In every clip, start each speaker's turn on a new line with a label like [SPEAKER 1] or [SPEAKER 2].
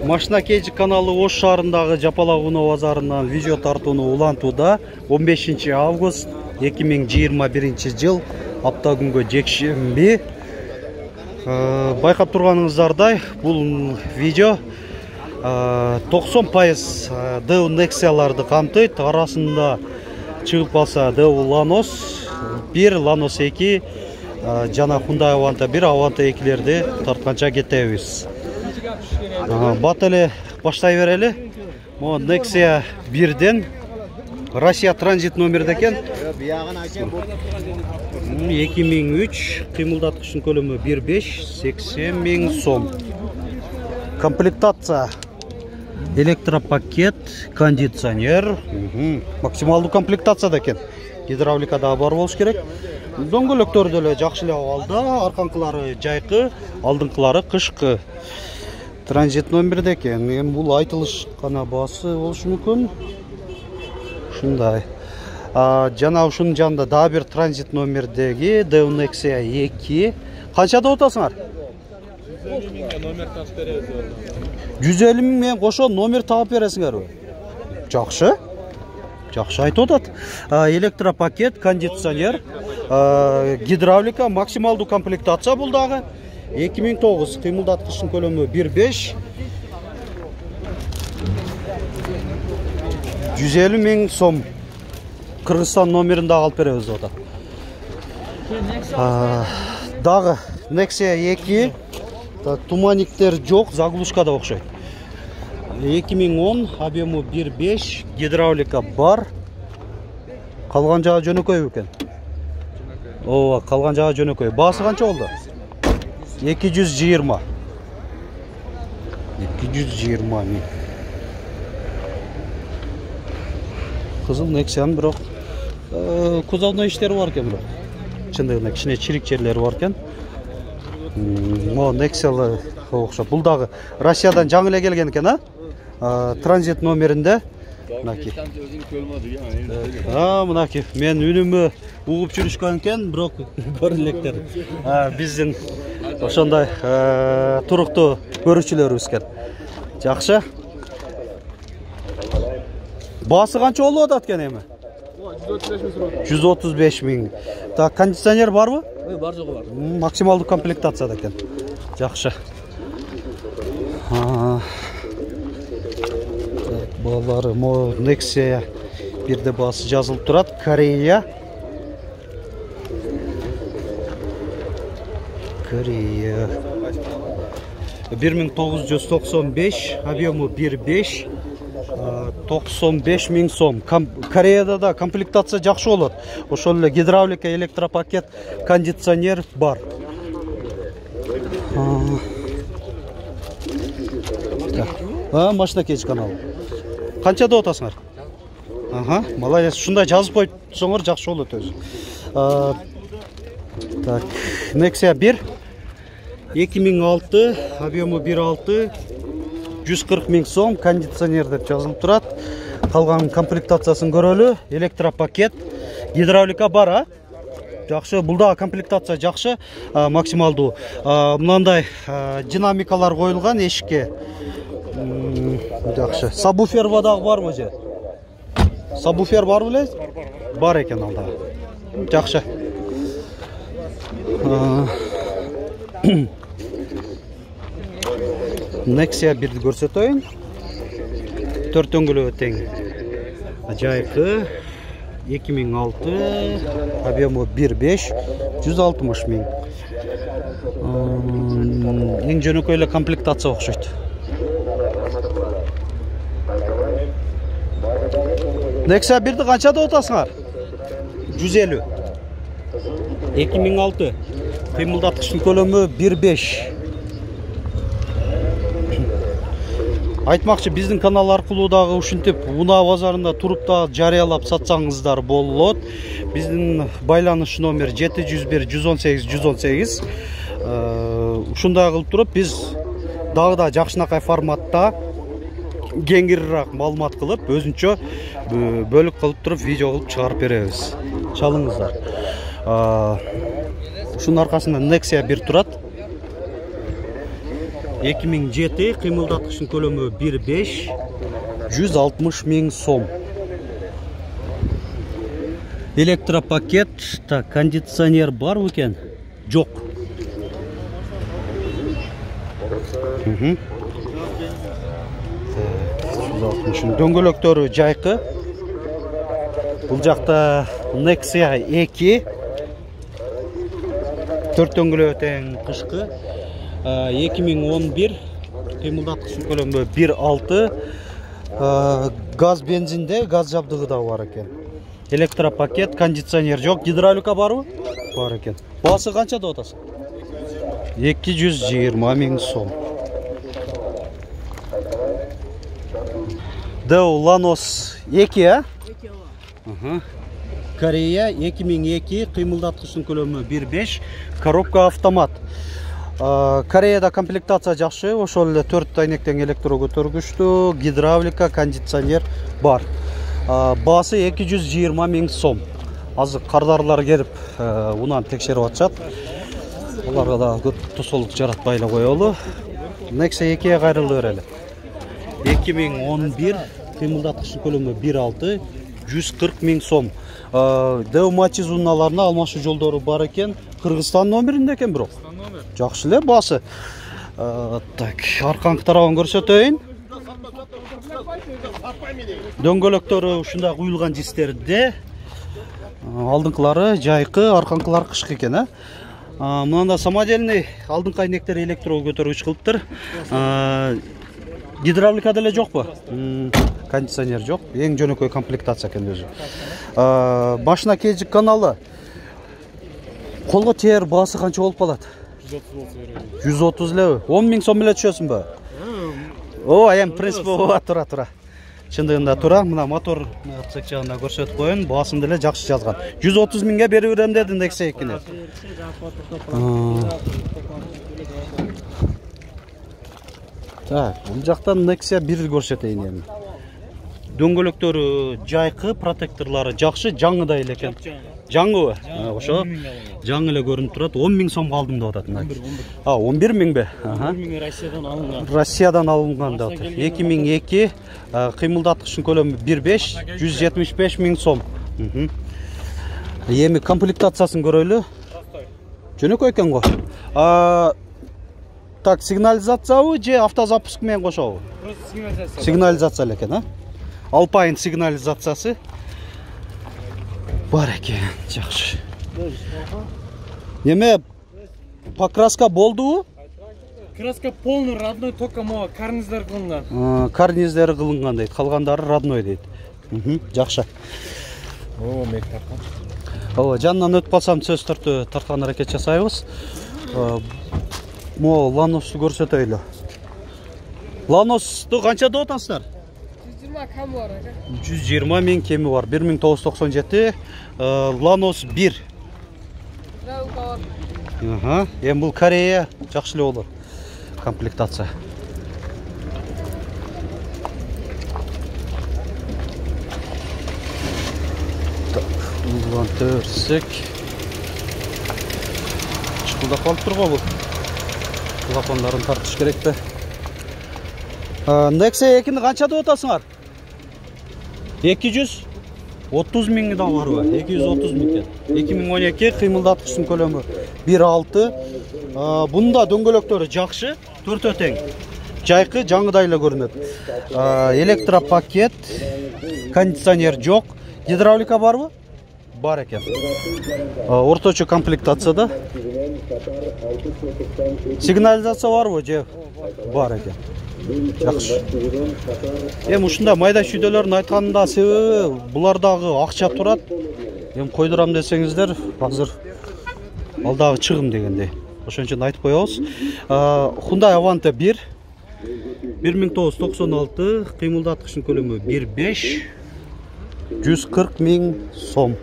[SPEAKER 1] Машина Кейджи каналы Ош шаарындагы Жапалак-Уноо базарынан видео тартууну улантууда. 15 август 2021 жыл апта күнгө жекшемби. Байкап турганыңыздардай, бул видео 90% Deo Nexia'ларды камтыйт. Арасында чыгып калса Deo Lanos 1, Lanos 2 жана Hyundai Avanta 1, Avanta 2-лерди тартканча кетебиз. Бат эле баштай берели. Мо Nexia 1ден Россия транзит номерде экен. 2003, кыймылдаткычтын көлөмү 1.5, 80 000 сом. Комплектация: электропакет, кондиционер, максималдуу комплектацияда экен. Гидравлика да бар болуш керек. Дөңгөлөктөр деле жакшы эле абалда, арканкылары жайкы, алдыңкылары кышкы. Транзит номерде экен. Эми бул айтылыш гана баасы болушу мүмкүн. Ушундай. Жана ушунун жанында дагы бир транзит номердеги Deo Nexia 2. Канчада отасыңар? 150 000 менен кошо номер таап бересиңерби? Жакшы. Жакшы айтып атат. Электропакет, кондиционер, гидравлика, максималдуу комплектация бул дагы. 2009, кыймылдаткычтын көлөмү 1.5. 150 000 сом. Кыргызстан номерин дагы алып беребиз деп атат. Дагы Nexia 2. Туманиктер жок, заглушкада окшойт. 2010, объему 1.5, гидравлика бар. Калган жагы жөнөкөй экен. Ооба, калган жагы жөнөкөй. Баасы канча болду? 220. 220 000. Кызыл Nexia'нын бирок кузовной иштери бар экен бирок. Чындыгында кичине чирик жерлери бар экен. Мо Nexia'лы окшоп. Бул дагы Россиядан жаңы эле келген экен, транзит номеринде. Мынаки. Мынаки. Мен үнүмө угуп жүрүшкөн экен, бирок бар электер. Биздин ошондой туруктуу көрүүчүлөрүбүз экен. Жакшы. Баасы канча болуп атат экен эми? 135 000. Так, кондиционер барбы? Бар, жогу бар. Максималдуу комплектацияда экен. Жакшы. Балары мо Nexia бирде баасы жазылып турат. Корея. 1995, объему 1.5, 95 000 сом. Кореяда да комплектация жакшы болот. Ошол эле гидравлика, электропакет, кондиционер бар. Машина Кейджи каналы. Канчада отасыңар? Молодец. Ушундай жазып койсоңор жакшы болот өзү. Так, Nexia 1, 2006, объему 1.6, 140 000 сом, кондиционер деп жазылып турат. Калган комплектациясын көрөлү. Электропакет, гидравлика бар, жакшы. Бул дагы комплектация жакшы, максималдуу. Мынандай динамикалар коюлган эшикке. Жакшы. Сабвуфер дагы барбы же? Сабвуфер бар белесиз? Бар экен ал дагы. Жакшы. Nexia 1-ди көрсөтөйүн. 4 дөңгөлөгү тең. Жайкы 2006, объему 1.5, 160 000. Эң жөнөкөй эле комплектация окшойт. Nexia 1-ди канчада отасыңар? 150. 2006. Кыймылдаткычтын көлөмү 1.5. Айтмакчы, биздин канал аркылуу дагы ушинтип Унаа базарында туруп да жарыялап сатсаңыздар болот. Биздин байланыш номер 701 118 118. Ушундай кылып туруп биз дагы да жакшынакай форматта кеңирираак маалымат кылып, өзүнчө бөлүк кылып туруп видео кылып чыгарып беребиз. Чалыңыздар. Ушунун аркасында Nexia 1 турат. 2007, кыймылдаткычтын көлөмү 1.5, 160 000 сом. Электропакет, так, кондиционер бар екен? Жок. Дөңгөлөктөрү жайкы. Бул жакта Nexia 2. 4 дөңгөлөк тең кышкы. 2011, кыймылдаткычтын көлөмү 1.6. Газ бензинде, газ жабдыгы да бар екен. Электропакет, кондиционер жок, гидравлика барбы? Бар екен. Баасы канча деп атасың? 220 000 сом. Deo Lanos 2, а? Корея 2002, кыймылдаткычтын көлөмү 1.5, коробка автомат. Кореяда комплектация жакшы, ошол эле 4 айнектен электро көтөргүчтүү, гидравлика, кондиционер бар. Баасы 220 000 сом. Азыр кардарлар келип, унан текшерип атышат. Аларга да көп тосолук жаратпай эле коелу. Nexia 2 кайрылып берели. 2011, кыймылдаткычтын көлөмү 1.6, 140 000 сом. Deo Matiz унааларына алмашуу жолдору бар экен. Кыргызстан номеринде экен бирок. Жакшы эле баасы. Так, аркаңкы тарабын көрсөтөйүн. Дөңгөлөктөрү ушундай куюлган жистерде. Алдыңкылары жайкы, аркаңкылары кышкы экен, Мында самодельный алдыңкы айнектер электро көтөргүч кылыптыр. Гидравлика деле жокпу? Кондиционер жок. Эң жөнөкөй комплектация экен өзү. Машина кежик каналы. Колго тээр баасы канча болуп калат? 130 элеби? 10 000 сом эле түшөсүнбү? Аян принципи тура. Чындыгында тура. Мына мотор цек жагында көрсөтүп коеюн. Баасын деле жакшы жазган. 130 000ге берип берем деди Nexia 2-ни. Так, бул жактан Nexia 1 көрсөтөйүн эми. Дөңгөлөктөрү жайкы, протекторлары жакшы, жаңыдай эле экен. Жаңыбы? Ошо. Жаңы эле көрүнүп турат. 10 000 сомго алдым деп атат. 11 000бе?
[SPEAKER 2] 11 000 Россиядан алынган.
[SPEAKER 1] Россиядан алынган деп атат. 2002, кыймылдаткычтын көлөмү 1.5, 175 000 сом. Эми комплектациясын көрөлү. Жөнөкөй экен го. Так, сигнализациябы же автозапуск менен кошобу? Сигнализация эле экен, Alpine сигнализациясы бар экен, жакшы. Неме покраска болдубу?
[SPEAKER 2] Краска полный родной, только моа карниздер кылынган.
[SPEAKER 1] Карниздери кылынган дейт, калгандары родной дейт. Жакшы.
[SPEAKER 2] Мек тарткан.
[SPEAKER 1] Жанынан өтүп калсам сөздөрдү тарткан аракет жасайбыз. Мо Lanos'tu көрсөтөйлү. Lanos'tu канча деп атасыздар?
[SPEAKER 2] 120 кем бар,
[SPEAKER 1] 120 000 кеми бар. 1997 Lanos 1. Эми бул Корея жакшы эле болот. Комплектация. Улан төрсөк. Чыкылдап калып турго бул. Телефондарын тартыш керек да. Nexia 2-ни канча деп атасыңар? 230 000 да барбы? 230 000 экен. 2012 кыймылдаткычтын көлөмү 1.6. Бунда дөңгөлөктөрү жакшы, 4 тең. Жайкы, жаңыдай эле көрүнөт. Электропакет, кондиционер жок. Гидравлика барбы? Бар экен. Орточо комплектацияда. Сигнализация барбы же? Бар экен. Жакшы. Эми ушунда майда шүйдөлөрдүн айтканында себеби булардагы акча турат. Эми койдурам десеңиздер, азыр алдагы чыгым дегендей. Ошон үчүн айтып коебуз. Hyundai Avante 1 1996, кыймылдаткычтын көлөмү 1.5, 140 000 сом.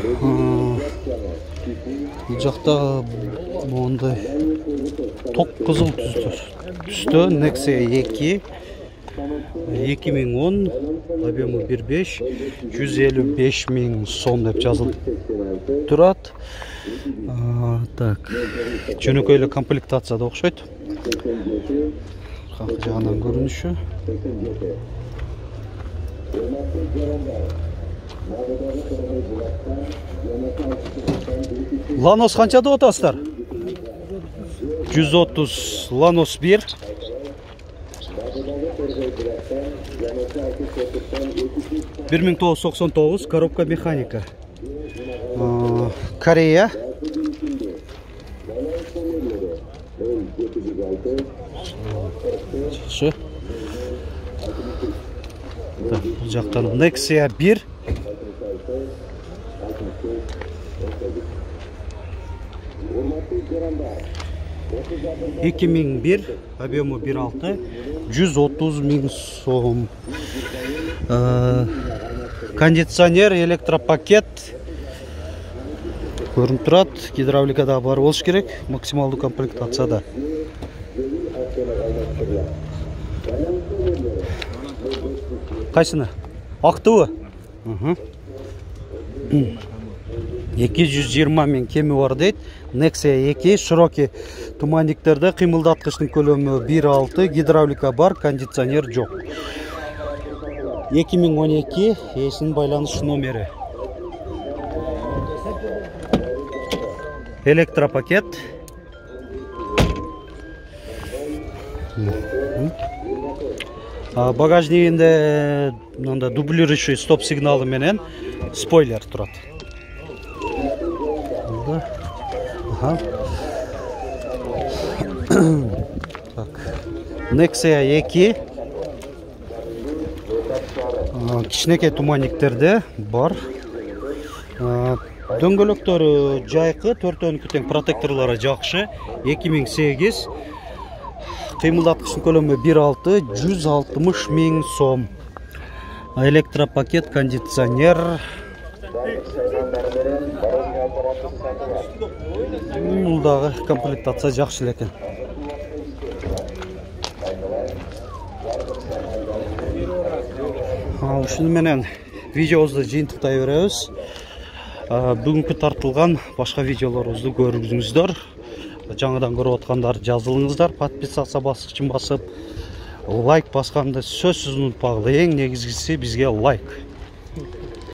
[SPEAKER 1] Бұл жақта мондай тоқ қызыл түсті Nexia 2 2010 объемы 1.5 155 000 сом деп жазылып тұрады. Так, жөнөкөйлө комплектацияда окшойт. Аркы жагынан көрүнүшү. Lanos қанша деп атасыздар? 130 Lanos 1. $1999 коробка механика. Корея. Жақсы. Бұл жақтан Nexia 1. $2001, объемы 1.6, 130 000 сом. Кондиционер, электропакет. Көрініп тұрады, гидравликада бар болуш керек, максималды комплектацияда. Қайсыны? Ақтуы? 220 000 кемі бар дейді. Nexia 2 широкий туманниктерде қимылдатқыштың көлемі 1.6, гидравлика бар, кондиционер жоқ. 2012 есінің байланыш номері. Электропакет. Багажнигинде дублирующий стоп сигналы менен спойлер турат. Nexia 2 кичинекей туманниктерде бар. Дөңгөлөктөрү жайкы, 4-12 тең протекторлары жакшы. 2008 кыймылдаткычтын көлөмү 1.6, 160 000 сом. Электропакет, кондиционер. Бул дагы комплектация жакшы экен. Ушуну менен видеобузду жыйынтыктай беребиз. Бүгүнкү тартылган башка видеолорубузду көрүңүздөр. Жаңадан көрүп аткандар жазылыңыздар, подписация баскычын басып, лайк басканды сөзсүз унутпагыла. Эң негизгиси бизге лайк.